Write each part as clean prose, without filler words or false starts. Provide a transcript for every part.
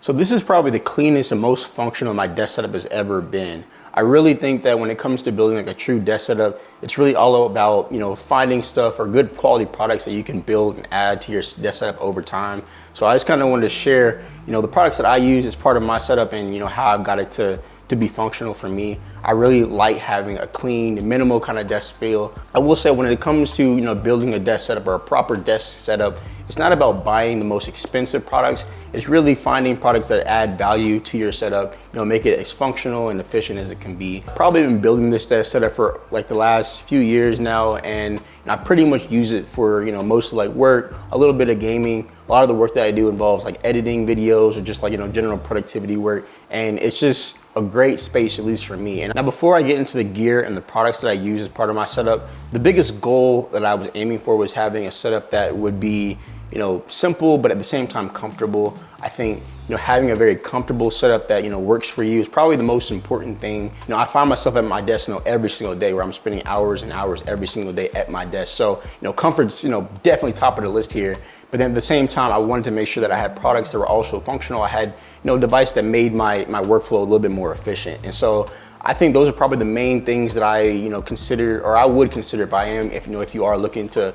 So this is probably the cleanest and most functional my desk setup has ever been. I really think that when it comes to building like a true desk setup, it's really all about, finding stuff or good quality products that you can build and add to your desk setup over time. So I just kind of wanted to share, the products that I use as part of my setup and, how I've got it to be functional for me. I really like having a clean, minimal kind of desk feel. I will say when it comes to, building a desk setup or a proper desk setup, it's not about buying the most expensive products. It's really finding products that add value to your setup, make it as functional and efficient as it can be. I've probably been building this desk setup for like the last few years now, and I pretty much use it for, mostly like work, a little bit of gaming. A lot of the work that I do involves like editing videos or just like, general productivity work. And it's just a great space, at least for me. And now before I get into the gear and the products that I use as part of my setup, the biggest goal that I was aiming for was having a setup that would be, simple, but at the same time comfortable. I think, having a very comfortable setup that, works for you is probably the most important thing. I find myself at my desk, every single day where I'm spending hours and hours every single day at my desk. So, comfort's, definitely top of the list here. But then at the same time, I wanted to make sure that I had products that were also functional. I had, a device that made my workflow a little bit more efficient. And so I think those are probably the main things that I, consider, or I would consider if you are looking to,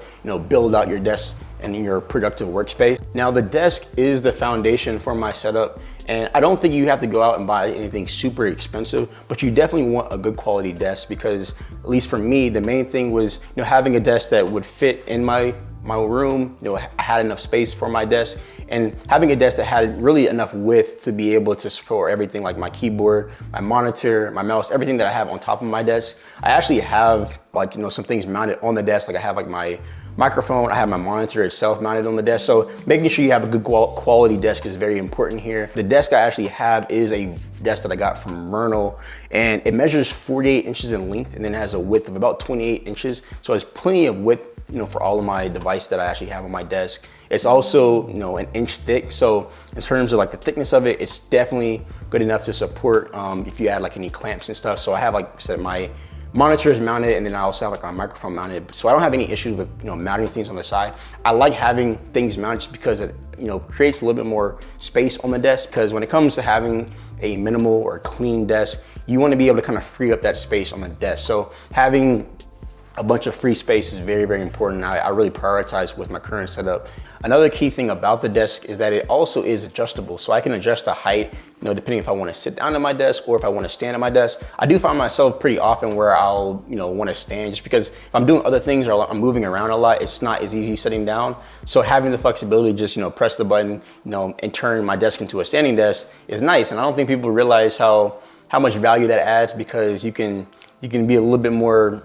build out your desk and your productive workspace. Now the desk is the foundation for my setup, and I don't think you have to go out and buy anything super expensive, but you definitely want a good quality desk because, at least for me, the main thing was, having a desk that would fit in my room, I had enough space for my desk, and having a desk that had really enough width to be able to support everything like my keyboard, my monitor, my mouse, everything that I have on top of my desk. I actually have like, some things mounted on the desk. Like I have like my microphone, I have my monitor itself mounted on the desk. So making sure you have a good quality desk is very important here. The desk I actually have is a desk that I got from Myrtle, and it measures 48 inches in length and then has a width of about 28 inches. So it's plenty of width, for all of my device that I actually have on my desk. It's also, an inch thick. So in terms of like the thickness of it, it's definitely good enough to support if you add like any clamps and stuff. So I have, like I said, my monitor is mounted, and then I also have like my microphone mounted. So I don't have any issues with, mounting things on the side. I like having things mounted just because it, creates a little bit more space on the desk, because when it comes to having a minimal or clean desk, you want to be able to kind of free up that space on the desk. So having a bunch of free space is very, very important. I really prioritize with my current setup. Another key thing about the desk is that it also is adjustable. So I can adjust the height, depending if I want to sit down at my desk or if I want to stand at my desk. I do find myself pretty often where I'll, want to stand, just because if I'm doing other things or I'm moving around a lot, it's not as easy sitting down. So having the flexibility to just, press the button, and turn my desk into a standing desk is nice. And I don't think people realize how much value that adds, because you can be a little bit more,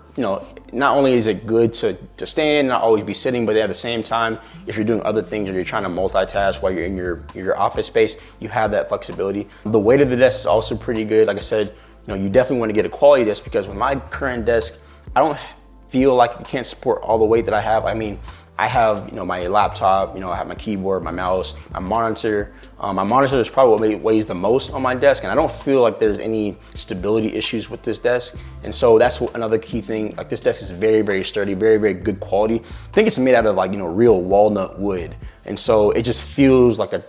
not only is it good to stand, not always be sitting, but at the same time, if you're doing other things or you're trying to multitask while you're in your office space, you have that flexibility. The weight of the desk is also pretty good. Like I said, you definitely want to get a quality desk, because with my current desk, I don't feel like it can't support all the weight that I have. I mean, I have, my laptop, I have my keyboard, my mouse, my monitor. My monitor is probably what weighs the most on my desk, and I don't feel like there's any stability issues with this desk. And so that's another key thing. Like, this desk is very, very sturdy, very, very good quality. I think it's made out of like, real walnut wood. And so it just feels like a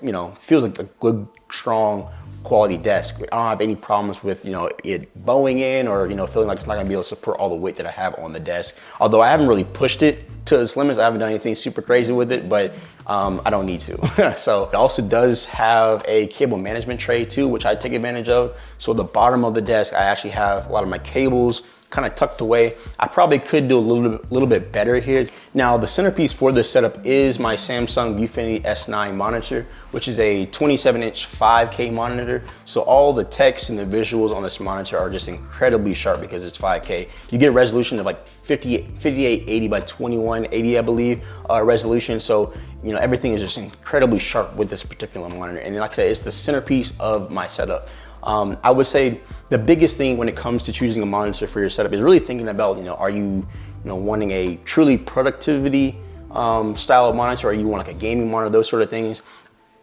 good, strong quality desk. I don't have any problems with, it bowing in or, feeling like it's not gonna be able to support all the weight that I have on the desk. Although I haven't really pushed it to its limits. I haven't done anything super crazy with it, but I don't need to. So it also does have a cable management tray too, which I take advantage of. So at the bottom of the desk, I actually have a lot of my cables kind of tucked away. I probably could do a little bit better here. Now, the centerpiece for this setup is my Samsung Viewfinity S9 monitor, which is a 27-inch 5K monitor. So all the text and the visuals on this monitor are just incredibly sharp because it's 5K. You get a resolution of like 5880 by 2180, I believe, resolution. So, everything is just incredibly sharp with this particular monitor. And like I said, it's the centerpiece of my setup. I would say the biggest thing when it comes to choosing a monitor for your setup is really thinking about, are you, wanting a truly productivity style of monitor, or you want like a gaming monitor, those sort of things.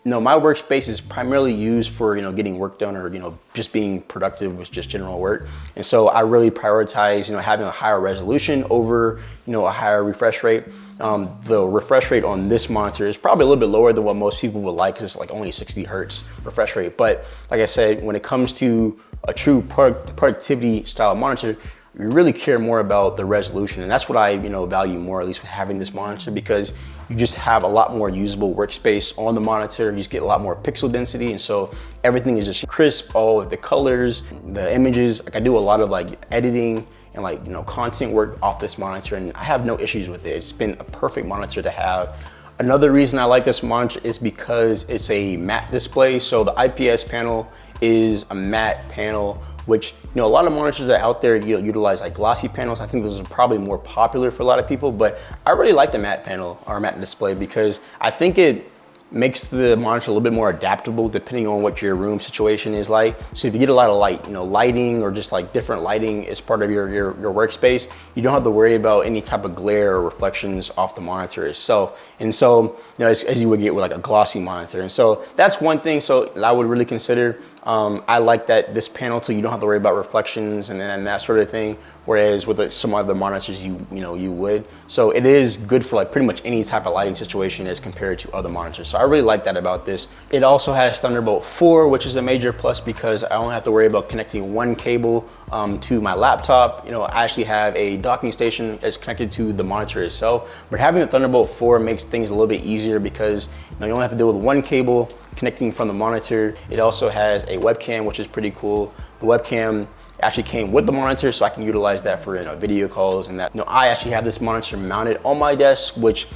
No, my workspace is primarily used for, getting work done, or, just being productive with just general work. And so I really prioritize, having a higher resolution over, a higher refresh rate. The refresh rate on this monitor is probably a little bit lower than what most people would like, because it's like only 60 hertz refresh rate. But like I said, when it comes to a true productivity style monitor, we really care more about the resolution, and that's what I value more, at least with having this monitor, because you just have a lot more usable workspace on the monitor. You just get a lot more pixel density, and so everything is just crisp. All of the colors, the images, like I do a lot of like editing and like content work off this monitor, and I have no issues with it. It's been a perfect monitor to have. Another reason I like this monitor is because it's a matte display. So the IPS panel is a matte panel, which a lot of monitors that are out there utilize like glossy panels. I think those are probably more popular for a lot of people, but I really like the matte panel or matte display because I think it makes the monitor a little bit more adaptable depending on what your room situation is like. So if you get a lot of light, lighting or just like different lighting as part of your workspace, you don't have to worry about any type of glare or reflections off the monitor itself. And so, as you would get with like a glossy monitor. And so that's one thing that I would really consider. I like that this panel too, you don't have to worry about reflections and that sort of thing. Whereas with some other monitors, you would. So it is good for like pretty much any type of lighting situation as compared to other monitors. So I really like that about this. It also has Thunderbolt 4, which is a major plus because I don't have to worry about connecting one cable to my laptop. I actually have a docking station that's connected to the monitor itself. But having the Thunderbolt 4 makes things a little bit easier because you only have to deal with one cable connecting from the monitor. It also has a webcam, which is pretty cool. The webcam actually came with the monitor, so I can utilize that for video calls and that. I actually have this monitor mounted on my desk, which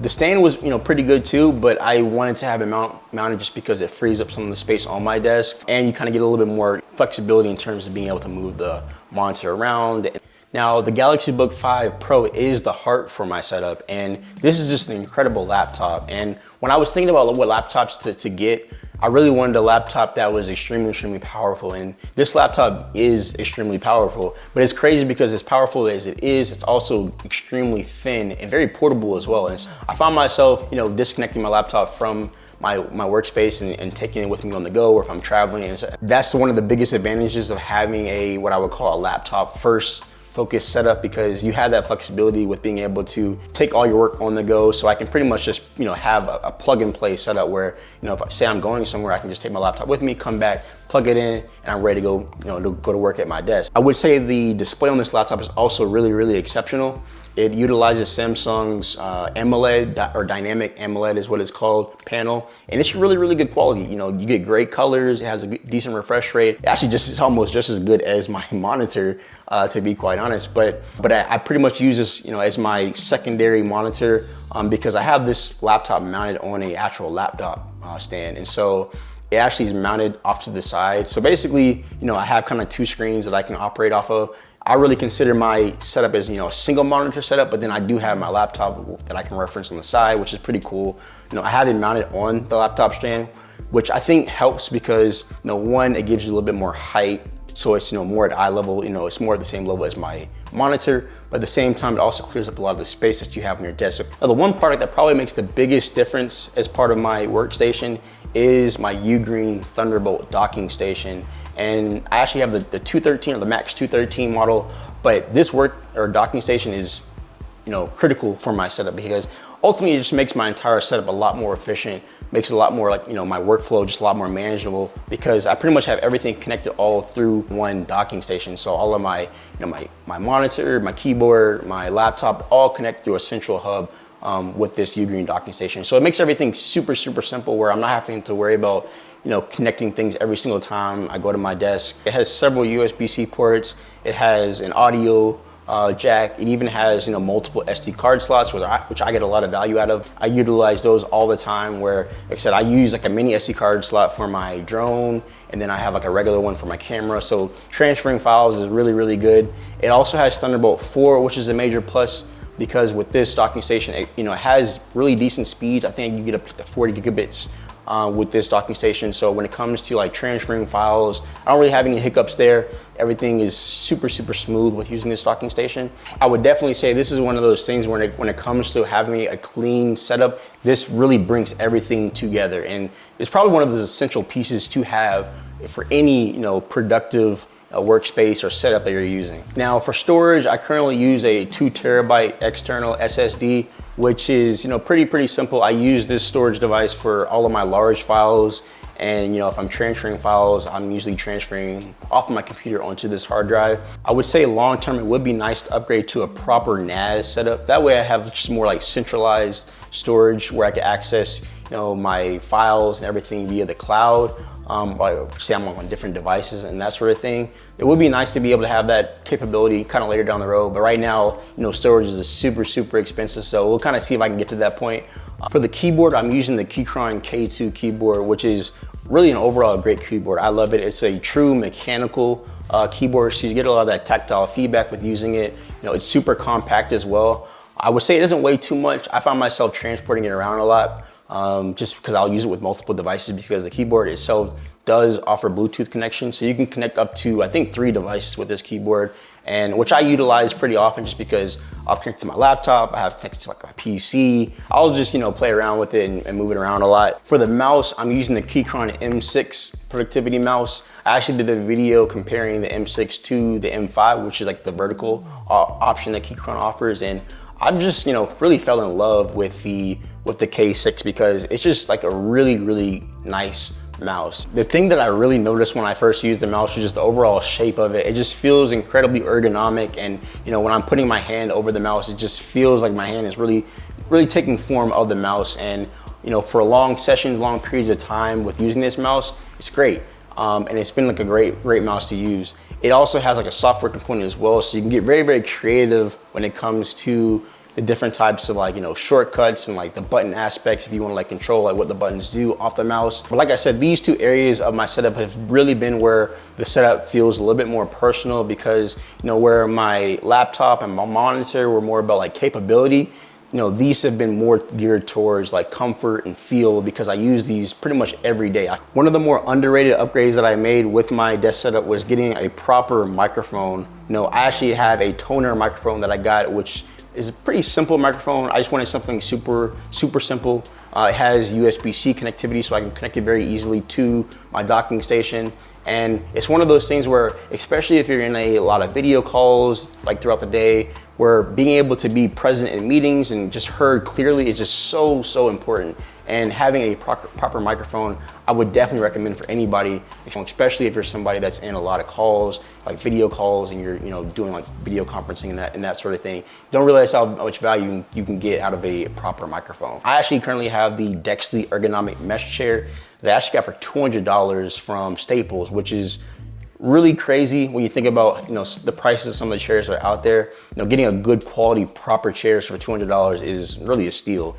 the stand was pretty good too, but I wanted to have it mounted just because it frees up some of the space on my desk, and you kind of get a little bit more flexibility in terms of being able to move the monitor around. Now, the GalaxyBook 5 Pro is the heart for my setup, and this is just an incredible laptop. And when I was thinking about what laptops to get, I really wanted a laptop that was extremely powerful, and this laptop is extremely powerful. But it's crazy because as powerful as it is, it's also extremely thin and very portable as well. And I found myself, disconnecting my laptop from my workspace and taking it with me on the go, or if I'm traveling. And so that's one of the biggest advantages of having what I would call a laptop first focused setup, because you have that flexibility with being able to take all your work on the go. So I can pretty much just have a plug and play setup where if I say I'm going somewhere, I can just take my laptop with me, come back, plug it in, and I'm ready to go to go to work at my desk. I would say the display on this laptop is also really exceptional. It utilizes Samsung's AMOLED, or dynamic AMOLED is what it's called, panel. And it's really good quality. You get great colors, it has a decent refresh rate. Actually, it's almost just as good as my monitor, to be quite honest. But I pretty much use this, as my secondary monitor, because I have this laptop mounted on an actual laptop stand. And so it actually is mounted off to the side. So basically, I have kind of two screens that I can operate off of. I really consider my setup as, a single monitor setup, but then I do have my laptop that I can reference on the side, which is pretty cool. I have it mounted on the laptop stand, which I think helps because, one, it gives you a little bit more height. So it's, more at eye level, it's more at the same level as my monitor, but at the same time, it also clears up a lot of the space that you have on your desk. Now, the one product that probably makes the biggest difference as part of my workstation is my Ugreen Thunderbolt docking station. And I actually have the 213 or the Max 213 model, but this docking station is, critical for my setup because ultimately it just makes my entire setup a lot more efficient, makes it a lot more like, my workflow just a lot more manageable because I pretty much have everything connected all through one docking station. So all of my, my monitor, my keyboard, my laptop, all connect through a central hub with this Ugreen docking station. So it makes everything super simple where I'm not having to worry about, connecting things every single time I go to my desk. It has several USB-C ports. It has an audio jack. It even has multiple SD card slots, which I get a lot of value out of. I utilize those all the time where, like I said, I use like a mini SD card slot for my drone, and then I have like a regular one for my camera. So transferring files is really good. It also has Thunderbolt 4, which is a major plus because with this docking station, it has really decent speeds. I think you get up to 40 gigabits with this docking station. So when it comes to like transferring files, I don't really have any hiccups there. Everything is super smooth with using this docking station. I would definitely say this is one of those things when it comes to having a clean setup, this really brings everything together, and it's probably one of those essential pieces to have for any productive workspace or setup that you're using. Now for storage, I currently use a 2 terabyte external SSD, which is pretty simple. I use this storage device for all of my large files, and if I'm transferring files, I'm usually transferring off of my computer onto this hard drive. I would say long term it would be nice to upgrade to a proper NAS setup. That way I have just more like centralized storage where I can access my files and everything via the cloud. Say I'm on different devices and that sort of thing. It would be nice to be able to have that capability kind of later down the road, but right now, storage is super expensive, so we'll kind of see if I can get to that point. For the keyboard, I'm using the Keychron K2 keyboard, which is really an overall great keyboard. I love it. It's a true mechanical keyboard, so you get a lot of that tactile feedback with using it. It's super compact as well. I would say it doesn't weigh too much. I find myself transporting it around a lot. Just because I'll use it with multiple devices, because the keyboard itself does offer Bluetooth connection. So you can connect up to, I think, 3 devices with this keyboard, and which I utilize pretty often just because I'll connect to my laptop, I have connected to like my PC. I'll just, play around with it and move it around a lot. For the mouse, I'm using the Keychron M6 productivity mouse. I actually did a video comparing the M6 to the M5, which is like the vertical option that Keychron offers, and I've just, really fell in love with the K6 because it's just like a really nice mouse. The thing that I really noticed when I first used the mouse was just the overall shape of it. It just feels incredibly ergonomic, and when I'm putting my hand over the mouse, it just feels like my hand is really taking form of the mouse. And for long sessions, long periods of time with using this mouse, it's great. And it's been like a great mouse to use. It also has like a software component as well, so you can get very creative when it comes to the different types of like shortcuts and like the button aspects if you want to like control like what the buttons do off the mouse. But like I said, these 2 areas of my setup have really been where the setup feels a little bit more personal, because where my laptop and my monitor were more about like capability, these have been more geared towards like comfort and feel, because I use these pretty much every day. One of the more underrated upgrades that I made with my desk setup was getting a proper microphone. I actually have a toner microphone that I got, which is a pretty simple microphone. I just wanted something super simple. It has USB-C connectivity, so I can connect it very easily to my docking station. And it's one of those things where, especially if you're in a lot of video calls like throughout the day, where being able to be present in meetings and just heard clearly is just so important. And having a proper microphone, I would definitely recommend for anybody, especially if you're somebody that's in a lot of calls, like video calls, and you're doing like video conferencing and that sort of thing. Don't realize how much value you can get out of a proper microphone. I actually currently have the Dexley ergonomic mesh chair that I actually got for $200 from Staples, which is really crazy when you think about the prices of some of the chairs that are out there. Getting a good quality proper chairs for $200 is really a steal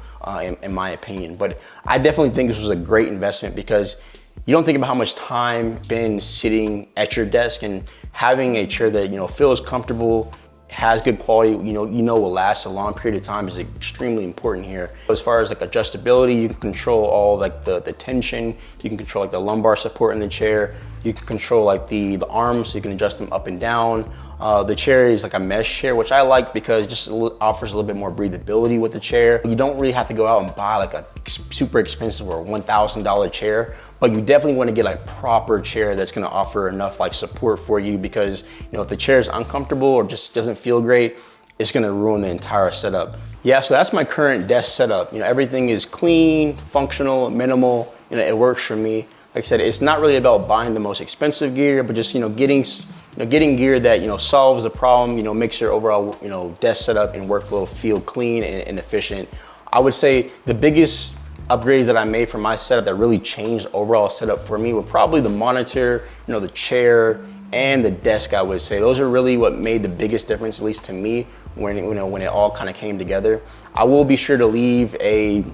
in my opinion. But I definitely think this was a great investment, because you don't think about how much time spent sitting at your desk, and having a chair that feels comfortable, has good quality, will last a long period of time is extremely important here. As far as like adjustability, you can control all like the tension, you can control like the lumbar support in the chair, you can control like the arms, so you can adjust them up and down. The chair is like a mesh chair, which I like because it just offers a little bit more breathability with the chair. You don't really have to go out and buy like a super expensive or $1,000 chair, but you definitely want to get a proper chair that's going to offer enough like support for you, because if the chair is uncomfortable or just doesn't feel great, it's going to ruin the entire setup. Yeah, so that's my current desk setup. Everything is clean, functional, minimal. It works for me. Like I said, it's not really about buying the most expensive gear, but just getting gear that solves the problem, makes your overall desk setup and workflow feel clean and efficient. I would say the biggest upgrades that I made for my setup that really changed the overall setup for me were probably the monitor, the chair, and the desk. I would say those are really what made the biggest difference, at least to me, when it all kind of came together. I will be sure to leave a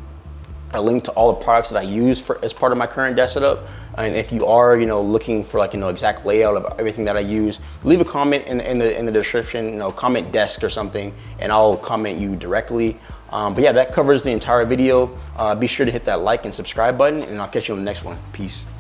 link to all the products that I use as part of my current desk setup. And if you are, looking for like, exact layout of everything that I use, leave a comment in the description, comment desk or something, and I'll comment you directly. But yeah, that covers the entire video. Be sure to hit that like and subscribe button, and I'll catch you on the next one. Peace.